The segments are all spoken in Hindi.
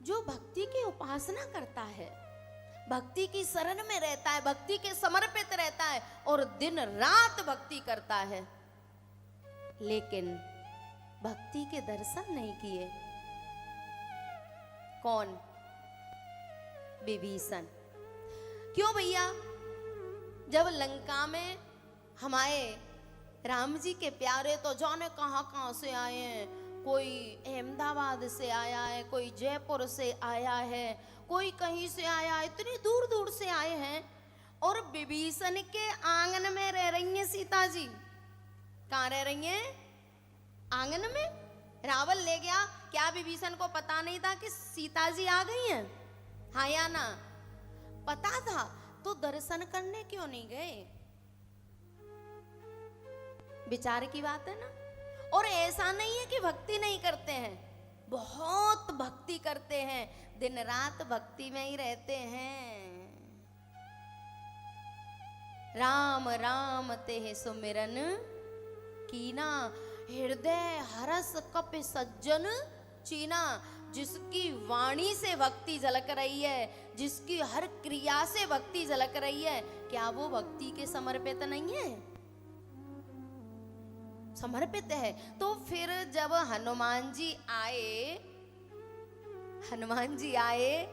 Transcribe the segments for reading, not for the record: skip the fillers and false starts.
जो भक्ति की उपासना करता है, भक्ति की शरण में रहता है, भक्ति के समर्पित रहता है और दिन रात भक्ति करता है, लेकिन भक्ति के दर्शन नहीं किए। कौन? विभीषण। क्यों भैया? जब लंका में हमारे राम जी के प्यारे तो जाने कहां से आए हैं, कोई अहमदाबाद से आया है, कोई जयपुर से आया है, कोई कहीं से आया, इतनी दूर दूर से आए हैं, और विभीषण के आंगन में रह रही हैं सीता जी। कहाँ रह रही हैं? आंगन में। रावण ले गया, क्या विभीषण को पता नहीं था कि सीता जी आ गई हैं? हाँ या ना? पता था तो दर्शन करने क्यों नहीं गए? विचार की बात है ना। और ऐसा नहीं है कि भक्ति नहीं करते हैं, बहुत भक्ति करते हैं, दिन रात भक्ति में ही रहते हैं। राम राम तेह सुमिरन कीना, हृदय हरस कपि सज्जन चीना। जिसकी वाणी से भक्ति झलक रही है, जिसकी हर क्रिया से भक्ति झलक रही है, क्या वो भक्ति के समर्पित नहीं है? समर्पित है। तो फिर जब हनुमान जी आए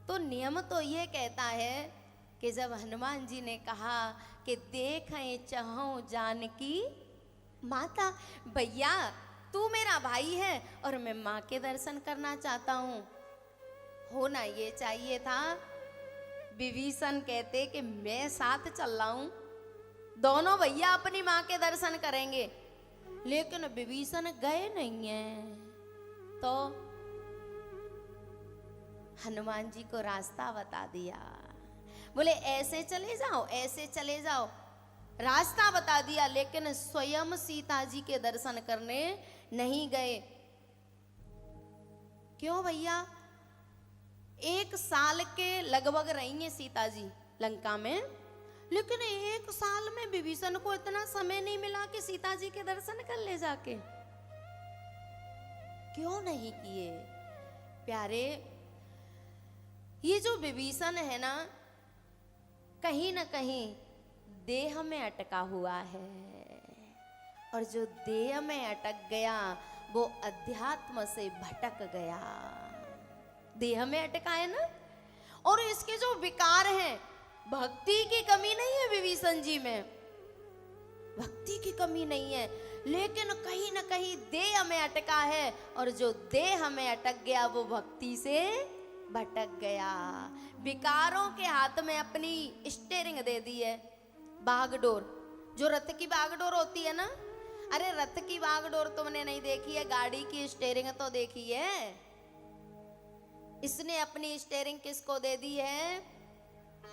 तो नियम तो ये कहता है कि जब हनुमान जी ने कहा कि देखें चाहूं जानकी माता, भैया तू मेरा भाई है और मैं माँ के दर्शन करना चाहता हूँ, होना ये चाहिए था विभीषण कहते कि मैं साथ चल रहा हूँ, दोनों भैया अपनी माँ के दर्शन करेंगे। लेकिन विभीषण गए नहीं हैं, तो हनुमान जी को रास्ता बता दिया। बोले ऐसे चले जाओ, ऐसे चले जाओ, रास्ता बता दिया, लेकिन स्वयं सीता जी के दर्शन करने नहीं गए। क्यों भैया? 1 साल के लगभग रही हैं सीता जी लंका में, लेकिन 1 साल में विभीषण को इतना समय नहीं मिला कि सीता जी के दर्शन कर ले जाके। क्यों नहीं किए प्यारे? ये जो विभीषण है ना, कहीं ना कहीं देह में अटका हुआ है, और जो देह में अटक गया वो अध्यात्म से भटक गया। देह में अटका है ना, और इसके जो विकार हैं, भक्ति की कमी नहीं है विभीषण जी में, भक्ति की कमी नहीं है, लेकिन कहीं ना कहीं देह में अटका है, और जो देह में अटक गया वो भक्ति से भटक गया। विकारों के हाथ में अपनी स्टीयरिंग दे दी है, बागडोर, जो रथ की बागडोर होती है ना। अरे रथ की बागडोर तुमने नहीं देखी है, गाड़ी की स्टीयरिंग तो देखी है। इसने अपनी स्टीयरिंग किसको दे दी है?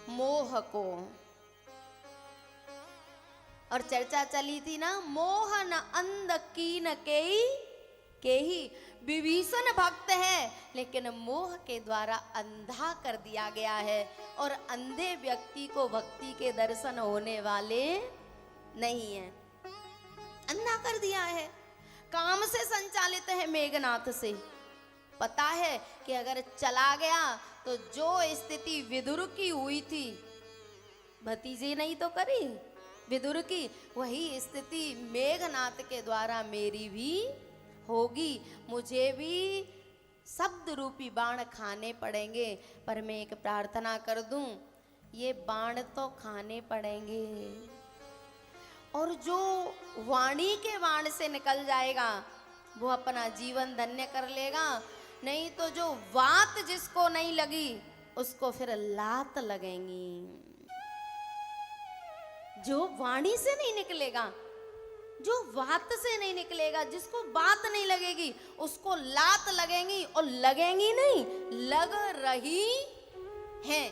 मोह को। और चर्चा चली थी ना, मोह न अंध कीन के ही। विभीषण भक्त है, लेकिन मोह के द्वारा अंधा कर दिया गया है, और अंधे व्यक्ति को भक्ति के दर्शन होने वाले नहीं है, अंधा कर दिया है। काम से संचालित है, मेघनाथ से। पता है कि अगर चला गया तो जो स्थिति विदुर की हुई थी, भतीजे नहीं तो करी विदुर की, वही स्थिति मेघनाथ के द्वारा मेरी भी होगी। मुझे भी शब्द रूपी बाण खाने पड़ेंगे, पर मैं एक प्रार्थना कर दूं, ये बाण तो खाने पड़ेंगे, और जो वाणी के बाण से निकल जाएगा वो अपना जीवन धन्य कर लेगा, नहीं तो जो वात जिसको नहीं लगी उसको फिर लात लगेंगी। जो वाणी से नहीं निकलेगा, जो वात से नहीं निकलेगा, जिसको बात नहीं लगेगी उसको लात लगेंगी, और लगेंगी नहीं, लग रही है।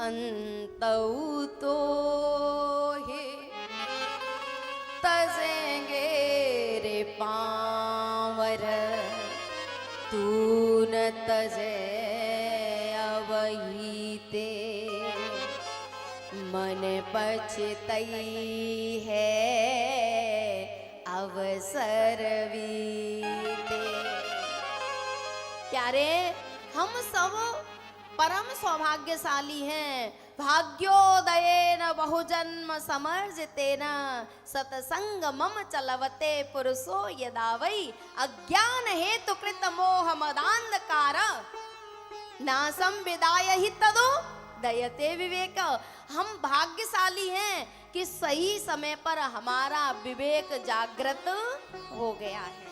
अंतउ तो है तजेंगे रे पांवर, तू न तजे अवही ते, मन पछतई है अवसर बीते। प्यारे, हम सब परम सौभाग्यशाली हैं। भाग्योदयेन बहुजन्म समर्जितेन सतसंग मम चलवते पुरुषो यदा वै अज्ञान हेतु कृत मोह मदांधकार नासम विदाय ही तदो दयते विवेक। हम भाग्यशाली हैं कि सही समय पर हमारा विवेक जागृत हो गया है।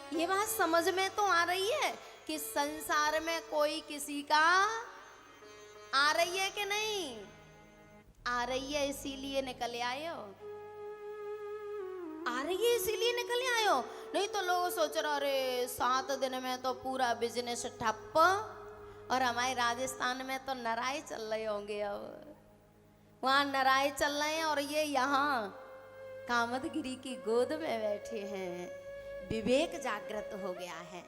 ये बात समझ में तो आ रही है कि संसार में कोई किसी का आ रही है कि नहीं आ रही है, इसीलिए निकल आए हो। आ रही है इसीलिए निकल आए हो, नहीं तो लोग सोच रहे अरे 7 दिन में तो पूरा बिजनेस ठप्प। और हमारे राजस्थान में तो नराए चल रहे होंगे, अब वहां नराए चल रहे हैं और ये यहाँ कामदगिरी की गोद में बैठे हैं। विवेक जागृत हो गया है।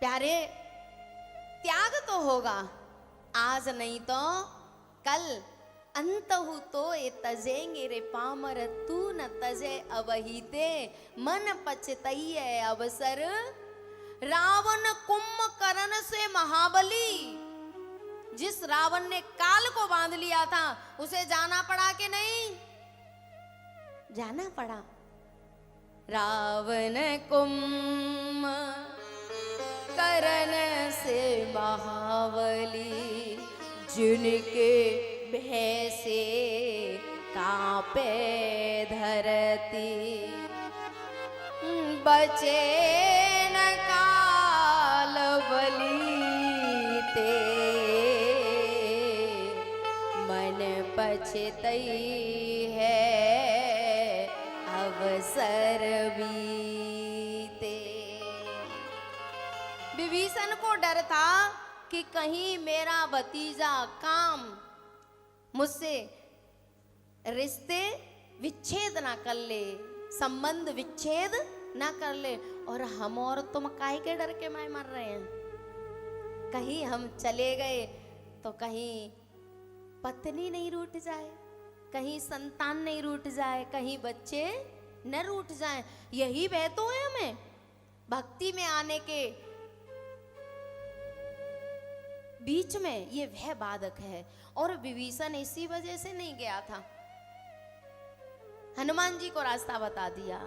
प्यारे, त्याग तो होगा, आज नहीं तो कल अंतहु तो ये तजेंगे रे पामर, तू न तजे अवहीते मन पछतइये अवसर। रावण कुंभकर्ण से महाबली, जिस रावण ने काल को बांध लिया था उसे जाना पड़ा कि नहीं जाना पड़ा। रावण कुंभकर्ण से महाबली, जिनके भय से कांपे धरती। बचे न काल बली ते, मन पछतई है अवसर बीते। विभीषण को डर था कि कहीं मेरा भतीजा काम मुझसे रिश्ते विच्छेद ना कर ले, संबंध विच्छेद ना कर ले। और हम और तुम काहे के डर के मारे मर रहे हैं। कहीं हम चले गए तो कहीं पत्नी नहीं रूठ जाए, कहीं संतान नहीं रूठ जाए, कहीं बच्चे न रूठ जाए। यही भय तो है हमें। भक्ति में आने के बीच में ये भय बाधक है। और विभीषण इसी वजह से नहीं गया था, हनुमान जी को रास्ता बता दिया।